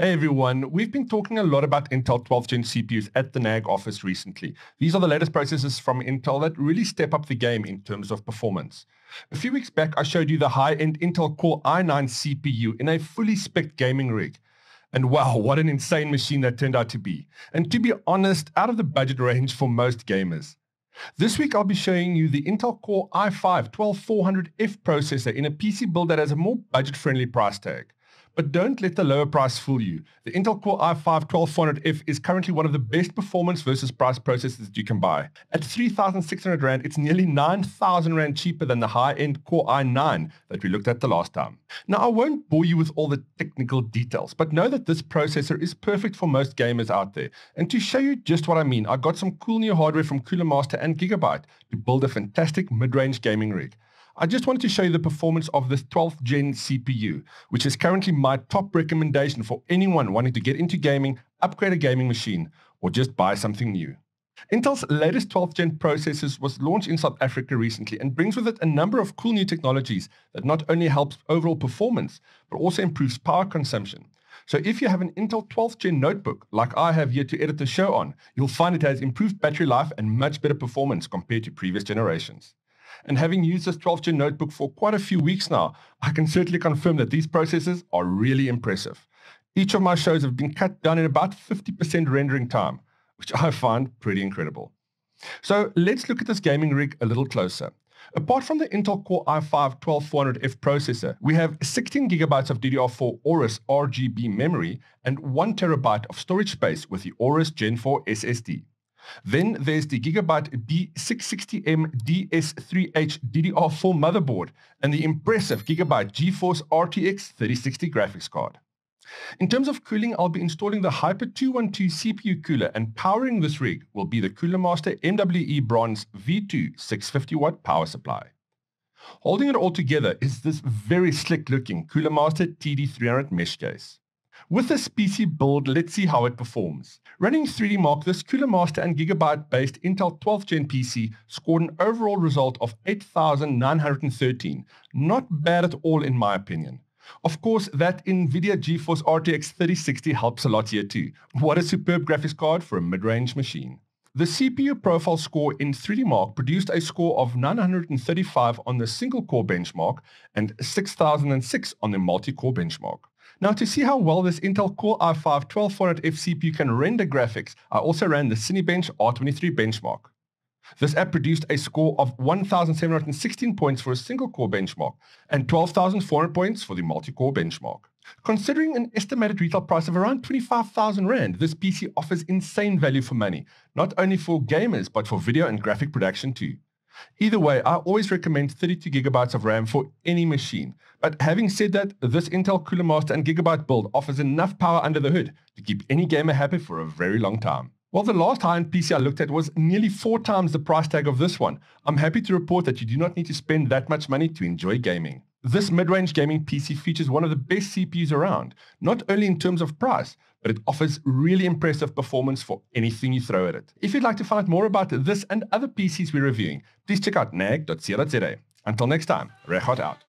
Hey everyone, we've been talking a lot about Intel 12th Gen CPUs at the NAG office recently. These are the latest processors from Intel that really step up the game in terms of performance. A few weeks back, I showed you the high-end Intel Core i9 CPU in a fully spec'd gaming rig. And wow, what an insane machine that turned out to be. And to be honest, out of the budget range for most gamers. This week, I'll be showing you the Intel Core i5-12400F processor in a PC build that has a more budget-friendly price tag. But don't let the lower price fool you. The Intel Core i5-12400F is currently one of the best performance versus price processors that you can buy. At 3,600 Rand, it's nearly 9,000 Rand cheaper than the high-end Core i9 that we looked at the last time. Now, I won't bore you with all the technical details, but know that this processor is perfect for most gamers out there. And to show you just what I mean, I got some cool new hardware from Cooler Master and Gigabyte to build a fantastic mid-range gaming rig. I just wanted to show you the performance of this 12th gen CPU, which is currently my top recommendation for anyone wanting to get into gaming, upgrade a gaming machine, or just buy something new. Intel's latest 12th gen processors was launched in South Africa recently and brings with it a number of cool new technologies that not only helps overall performance, but also improves power consumption. So if you have an Intel 12th gen notebook, like I have here to edit the show on, you'll find it has improved battery life and much better performance compared to previous generations. And having used this 12th gen notebook for quite a few weeks now, I can certainly confirm that these processors are really impressive. Each of my shows have been cut down in about 50% rendering time, which I find pretty incredible. So let's look at this gaming rig a little closer. Apart from the Intel Core i5-12400F processor, we have 16 gigabytes of DDR4 Aorus RGB memory and 1 terabyte of storage space with the Aorus Gen 4 SSD. Then there's the Gigabyte B660M DS3H DDR4 motherboard and the impressive Gigabyte GeForce RTX 3060 graphics card. In terms of cooling, I'll be installing the Hyper 212 CPU cooler, and powering this rig will be the Cooler Master MWE Bronze V2 650-watt power supply. Holding it all together is this very slick-looking Cooler Master TD300 mesh case. With this PC build, let's see how it performs. Running 3D Mark, this Cooler Master and Gigabyte-based Intel 12th gen PC scored an overall result of 8,913. Not bad at all in my opinion. Of course, that NVIDIA GeForce RTX 3060 helps a lot here too. What a superb graphics card for a mid-range machine. The CPU profile score in 3D Mark produced a score of 935 on the single-core benchmark and 6,006 on the multi-core benchmark. Now, to see how well this Intel Core i5-12400F CPU can render graphics, I also ran the Cinebench R23 benchmark. This app produced a score of 1,716 points for a single-core benchmark and 12,400 points for the multi-core benchmark. Considering an estimated retail price of around 25,000 Rand, this PC offers insane value for money, not only for gamers, but for video and graphic production too. Either way, I always recommend 32 gigabytes of RAM for any machine. But having said that, this Intel Cooler Master and Gigabyte build offers enough power under the hood to keep any gamer happy for a very long time. While the last high-end PC I looked at was nearly 4 times the price tag of this one, I'm happy to report that you do not need to spend that much money to enjoy gaming. This mid-range gaming PC features one of the best CPUs around, not only in terms of price, but it offers really impressive performance for anything you throw at it. If you'd like to find out more about this and other PCs we're reviewing, please check out nag.co.za. Until next time, Regardt out.